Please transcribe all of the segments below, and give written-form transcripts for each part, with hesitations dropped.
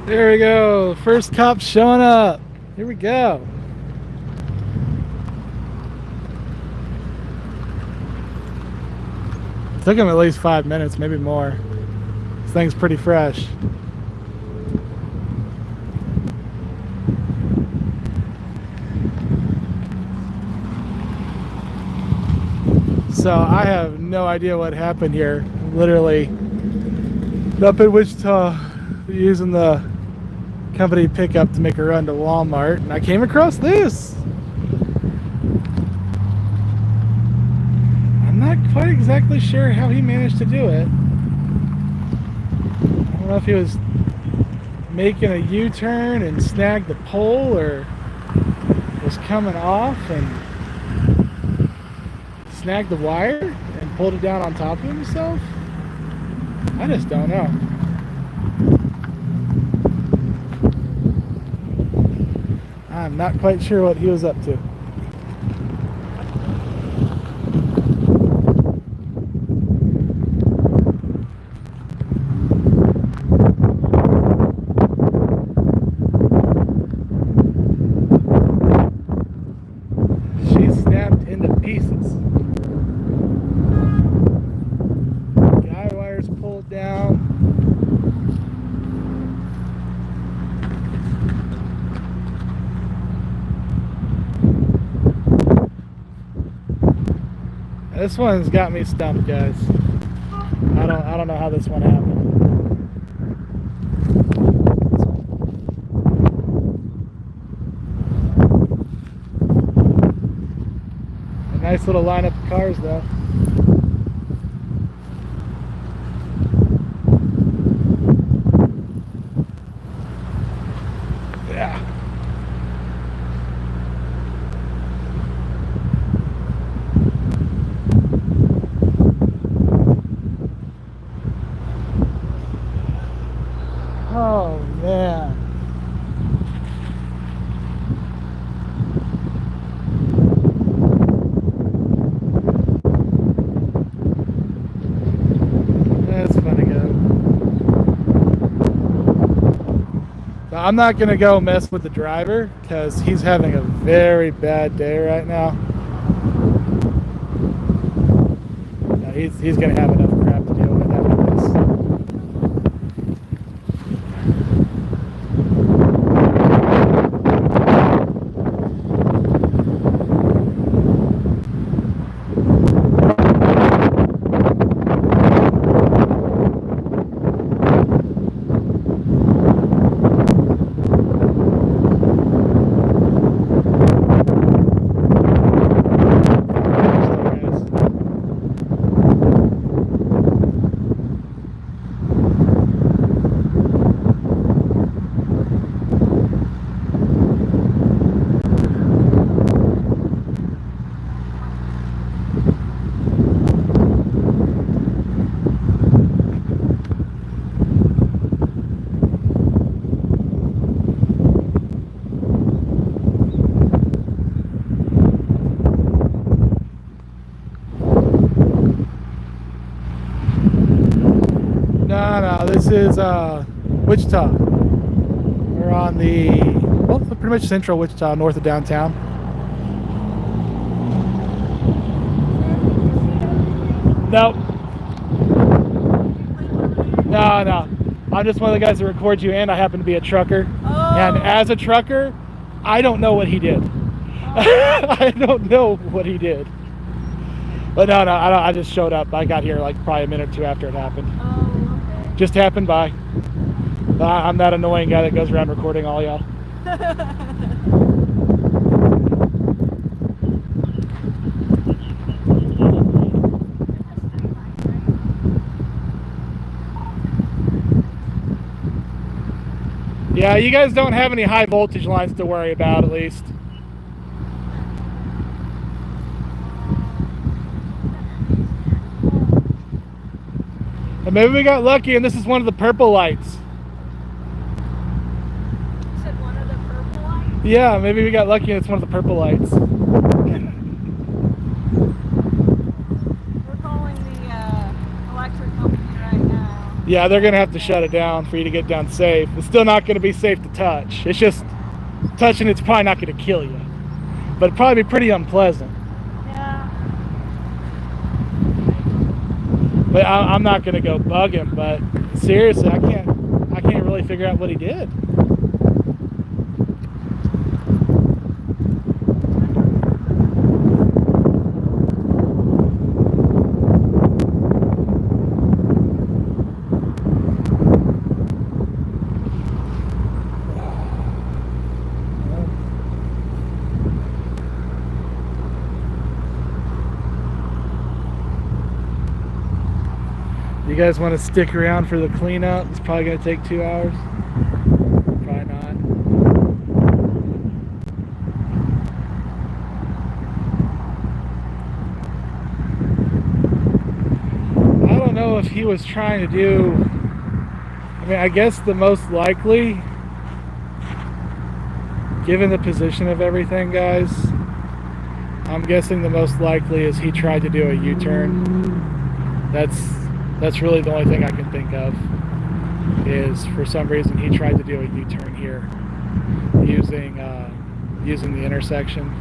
There we go. First cop showing up. Here we go. Took him at least 5 minutes, maybe more. This thing's pretty fresh. So I have no idea what happened here. Literally up in Wichita using the company pickup to make a run to Walmart, and I came across this. I'm not quite exactly sure how he managed to do it. I don't know if he was making a U-turn and snagged the pole, or was coming off and snagged the wire and pulled it down on top of himself. I just don't know. I'm not quite sure what he was up to. She snapped into pieces. Guy wires pulled down. This one's got me stumped, guys. I don't know how this one happened. A nice little lineup of cars, though. Yeah. Oh man. That's funny, guys. So I'm not gonna go mess with the driver because he's having a very bad day right now. Yeah, he's gonna have enough crap to deal with after this. No, this is Wichita. We're on pretty much central Wichita, north of downtown. Nope. No. I'm just one of the guys that records you, and I happen to be a trucker. Oh. And as a trucker, I don't know what he did. Oh. I don't know what he did. But no, I just showed up. I got here like probably a minute or two after it happened. Oh, okay. Just happened by. I'm that annoying guy that goes around recording all y'all. Yeah, you guys don't have any high voltage lines to worry about, at least. And maybe we got lucky and this is one of the purple lights. You said one of the purple lights? Yeah, maybe we got lucky and it's one of the purple lights. We're calling the electric company right now. Yeah, they're gonna have to shut it down for you to get down safe. It's still not gonna be safe to touch. It's just touching it's probably not gonna kill you, but it'd probably be pretty unpleasant. Yeah. But I'm not gonna go bug him. But seriously, I can't really figure out what he did. You guys want to stick around for the cleanup? It's probably going to take 2 hours. Probably not. I don't know if he was trying to do... I mean, I guess the most likely, given the position of everything, guys, I'm guessing the most likely is he tried to do a U-turn. That's really the only thing I can think of, is for some reason he tried to do a U-turn here using the intersection,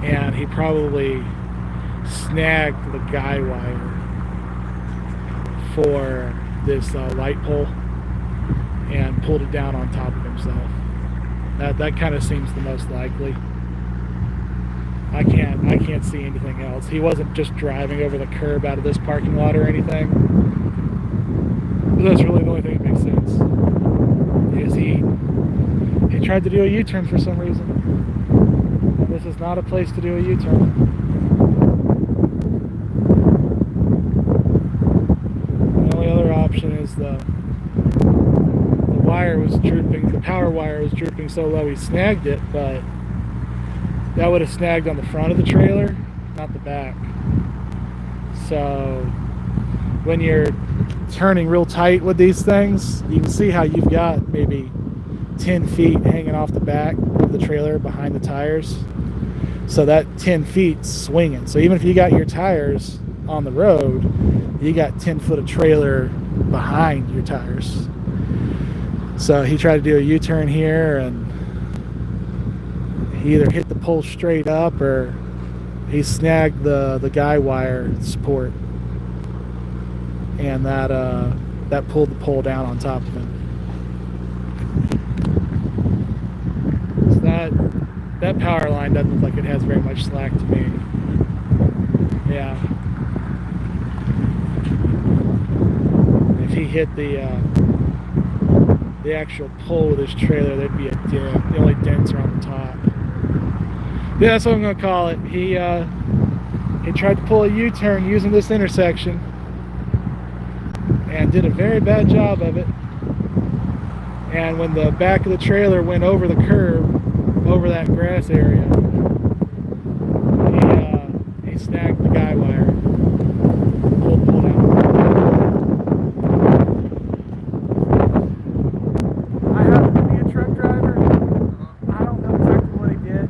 and he probably snagged the guy wire for this light pole and pulled it down on top of himself. That kind of seems the most likely. I can't see anything else. He wasn't just driving over the curb out of this parking lot or anything. But that's really the only thing that makes sense. Is he tried to do a U-turn for some reason. And this is not a place to do a U-turn. The only other option is the wire was drooping, the power wire was drooping so low he snagged it, but that would have snagged on the front of the trailer, not the back. So when you're turning real tight with these things, you can see how you've got maybe 10 feet hanging off the back of the trailer behind the tires. So that 10 feet swinging. So even if you got your tires on the road, you got 10 foot of trailer behind your tires. So he tried to do a U-turn here, and he either hit the pole straight up or he snagged the guy wire support, and that pulled the pole down on top of him. So that power line doesn't look like it has very much slack to me. Yeah. If he hit the actual pole with his trailer, there'd be a dent. The only dents are on the top. Yeah, that's what I'm gonna call it. He tried to pull a U-turn using this intersection and did a very bad job of it. And when the back of the trailer went over the curb, over that grass area, he snagged the guy wire. Pulled out. I happen to be a truck driver. I don't know exactly what he did.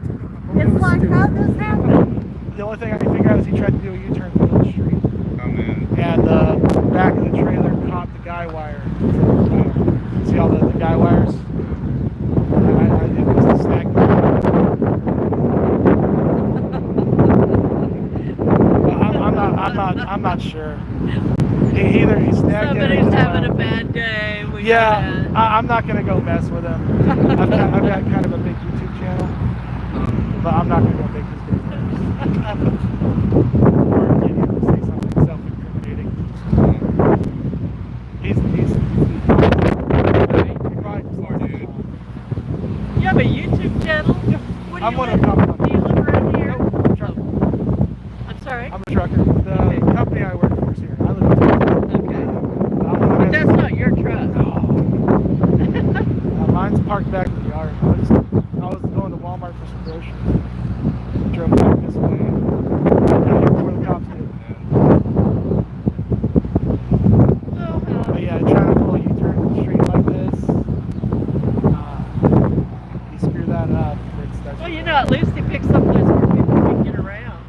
It's like, how this happened? The only thing I can figure out is he tried to do a U-turn in the middle of the street. Oh man. And the back of the trailer caught the guy wire. See all the guy wires? It was the snag. I'm not sure. Either he snagged Somebody's it. having a bad day. Yeah, I'm not gonna go mess with him. I've got kind of a big YouTube channel, but I'm not gonna go make his business. Or get him to say something self-incriminating. He's Dude. You have a YouTube channel? What do I'm you one live? of the Do you live around here? Nope, I'm a trucker. I'm sorry? I'm a trucker. The company I work for is here. I live in Texas. Okay. But that's not your truck. Mine's parked back in the yard. I was going to Walmart for some groceries. Drove back this way. Before the cops did. But yeah, trying to pull a U-turn in the street like this, you screw that up. Well, you know, at least he picked someplace where people can get around.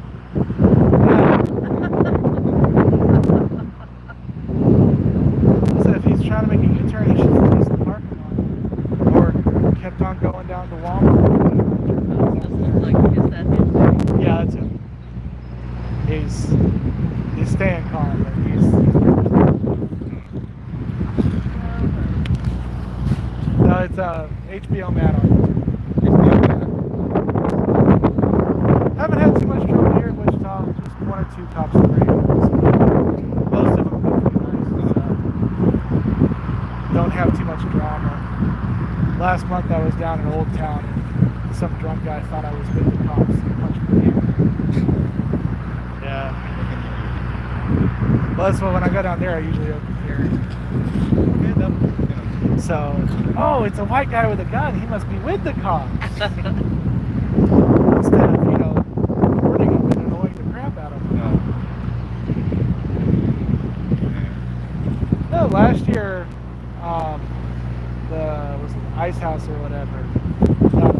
I said, Walmart. This looks like, is that him? Yeah, that's him. He's staying calm, but he's no, it's HBO Madon. Haven't had too much trouble here in Wichita. Just one or two cops are great. Most of them are pretty nice. So don't have too much drama. Last month I was down in Old Town and some drunk guy thought I was with the cops and punched me. Yeah. Well, that's why when I go down there I usually open here. So, oh, it's a white guy with a gun. He must be with the cops. Instead of, recording him and annoying the crap out of him. No, last year, was it the Ice House or whatever, that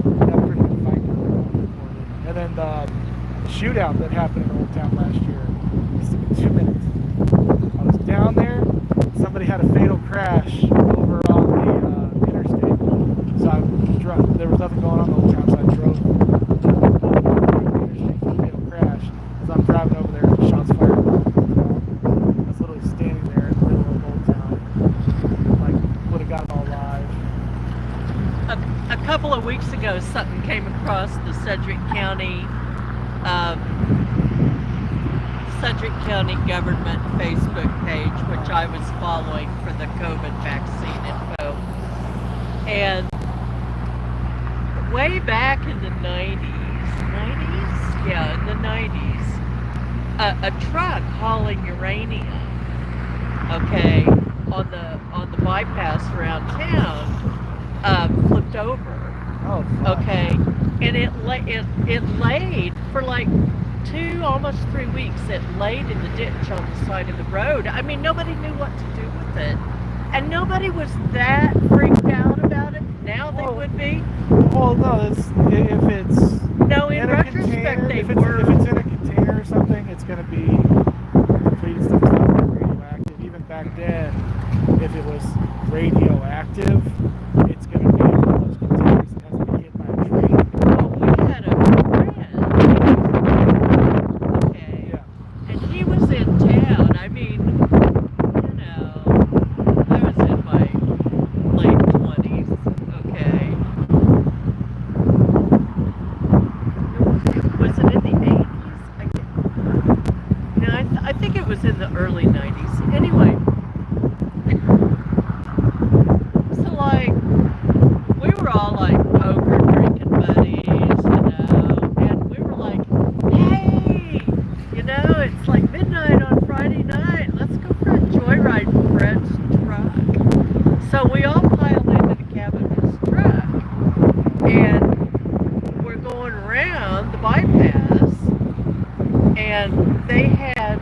pretty good fight that we recorded. And then the shootout that happened in Old Town last year, it took 2 minutes. I was down there, somebody had a fatal crash over on the interstate. So there was nothing going on in Old Town, so I drove fatal crash. As I'm driving over there, shots fired. I was literally standing there in the middle of Old Town. Like, would have gotten all live. A couple of weeks ago, something came across the Sedgwick County government Facebook page, which I was following for the COVID vaccine info. And way back in the 90s? Yeah, in the 90s, a truck hauling uranium, okay, on the bypass around town, flipped over. Oh, fuck. Okay, and it laid for like almost 3 weeks. It laid in the ditch on the side of the road. I mean, nobody knew what to do with it, and nobody was that freaked out about it. Now they would be. Well, no, if it's No, in a retrospect, container, they if were. it's in a container or something, it's going to be complete stuff radioactive. Even back then, if it was radioactive, it's going to be in one of those containers that has to be hit by a train. Well, we had a friend, okay, Yeah. and he was in town. I mean, I was in my late 20s, okay. Was it in the 80s? I think it was in the early 90s. Anyway, so like, we were all like poker drinking buddies, and we were like, hey, it's like midnight on Friday night, let's go for a joyride in Fred's truck. So we all piled into the cab of his truck, and we're going around the bypass, and they had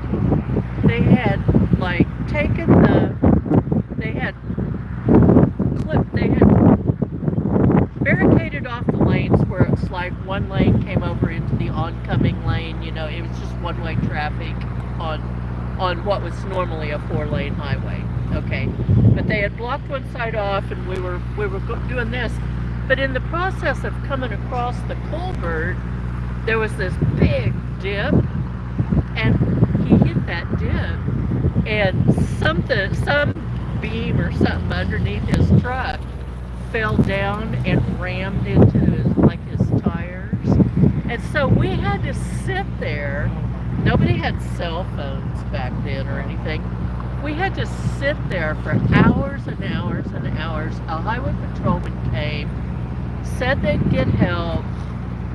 like taken they had barricaded off the lanes where it's like one lane came over into the oncoming lane. It was just one-way traffic on what was normally a 4-lane highway. Okay, but they had blocked one side off, and we were doing this. But in the process of coming across the culvert, there was this big dip, and he hit that dip, and some beam or something underneath his truck fell down and rammed into his tires. And so we had to sit there. Nobody had cell phones back then or anything. We had to sit there for hours and hours and hours. A highway patrolman came, said they'd get help.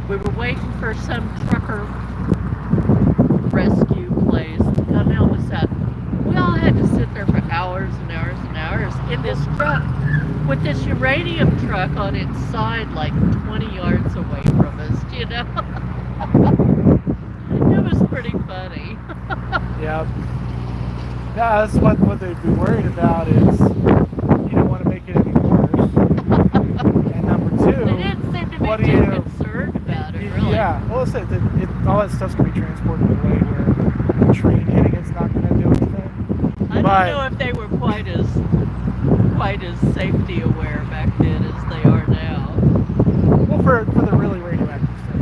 We were waiting for some trucker rescue place to come help us out. We all had to sit there for hours and hours and hours in this truck with this uranium truck on its side like 20 yards away from us, It was pretty funny. Yeah. Yeah, that's what they'd be worried about is you don't want to make it any worse. And number two, They didn't seem to be what do too you concerned about it, really. Yeah, well, it's all that stuff's gonna be transported in a way where a train hitting it's not gonna do anything. I don't know if they were quite as safety aware back then as they are now. Well, for the really radioactive stuff.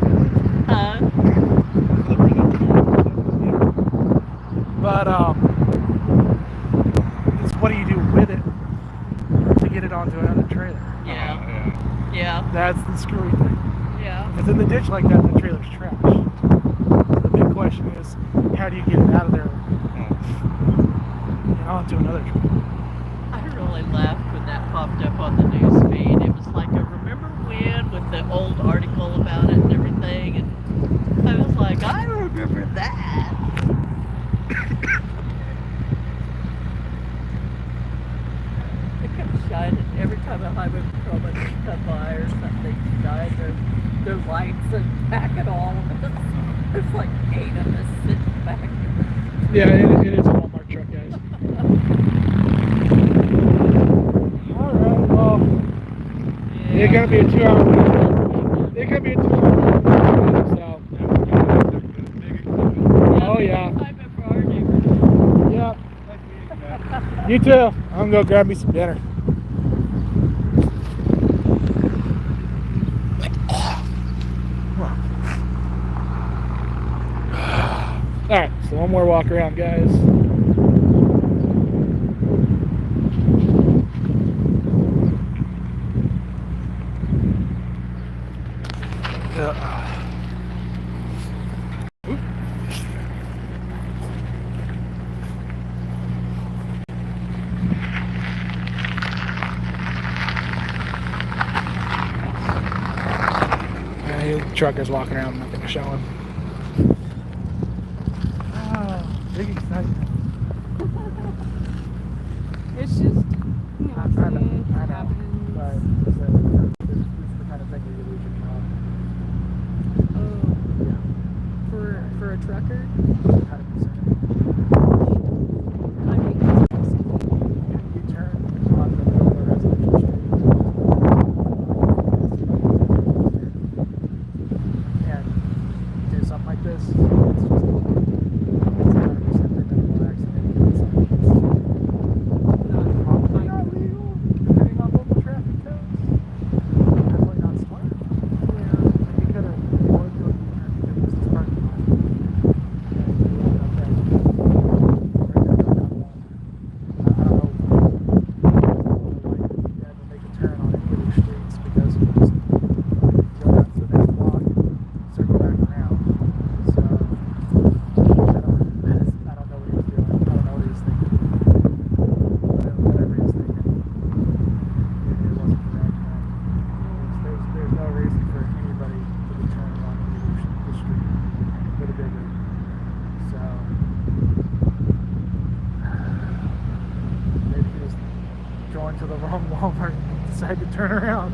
For the really But it's what do you do with it to get it onto another trailer? Yeah. yeah. Yeah. That's the screwy thing. Yeah. If it's in the ditch like that, the trailer's trash. The big question is, how do you get it out of there and onto another trailer? I really laughed when that popped up on the news feed. It was like a remember when with the old article about it and everything, and I was like, I remember that. It kept shining every time a highway patrolman would come by or something. Shine their lights and back at all of us. There's like 8 of us sitting back. Yeah, it is a Walmart truck, guys. Alright, well, it's gonna be a 2-hour. It's gonna be a 2-hour. So. Oh yeah. Yeah. You too. I'm gonna go grab me some dinner. Alright, so one more walk around, guys. Truckers walking around, nothing to show him. Oh, big excitement. It's just, you know, I know, it but happens. this is the kind of thing that you lose your job. Oh, for a trucker? 100%. I mean, that's awesome. You turn on the middle of a residential street and do something like this, it's just 100% preventable accident. Probably not legal, depending on local traffic codes. Definitely not smart. Yeah. You could have avoided the U-turn, you could have used this parking lot. And you ended up there. I don't know. You had to make a turn on any of these streets because you just go down to the next block and circle back around. So I don't know what he was doing. I don't know what he was thinking. Whatever he was thinking, it wasn't correct. There's no reason for anybody to be turning on the street with a big rig. So maybe he was going to the wrong Walmart and decided to turn around.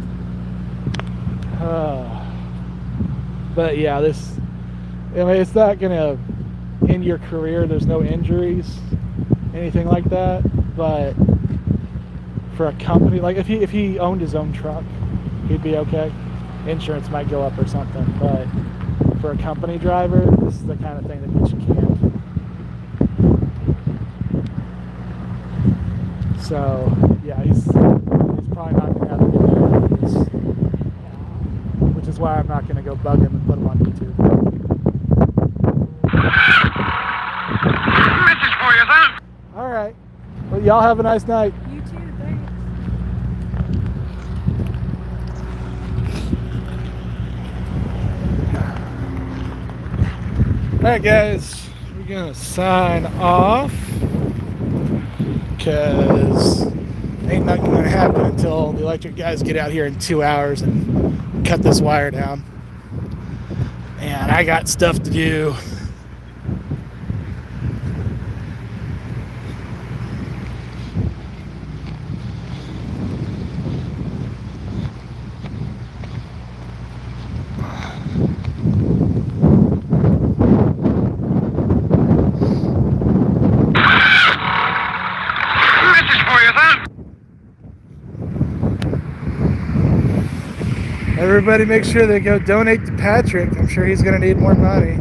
But yeah, it's not gonna end your career. There's no injuries, anything like that. But for a company, like if he owned his own truck, he'd be okay. Insurance might go up or something. But for a company driver, this is the kind of thing that gets you canned. So yeah, he's probably not gonna have a good year, which is why I'm not gonna go bug him and put him on YouTube. Message for you, son. All right. Well, y'all have a nice night. You too, thanks. All right, guys, we're gonna sign off because ain't nothing gonna happen until the electric guys get out here in 2 hours and cut this wire down. And I got stuff to do. Message for you, son. Everybody make sure they go donate to Patrick. I'm sure he's gonna need more money.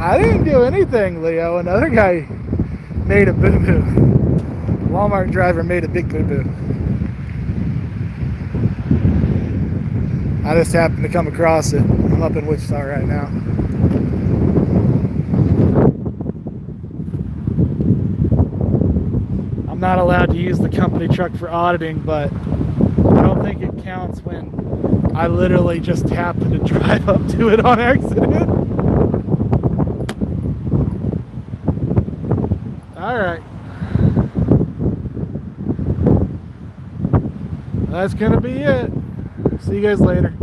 I didn't do do anything, Leo. Another guy made a boo-boo. Walmart driver made a big boo-boo. I just happened to come across it. I'm up in Wichita right now. I'm not allowed to use the company truck for auditing, but I don't think it counts when I literally just happened to drive up to it on accident. All right. That's gonna be it. See you guys later.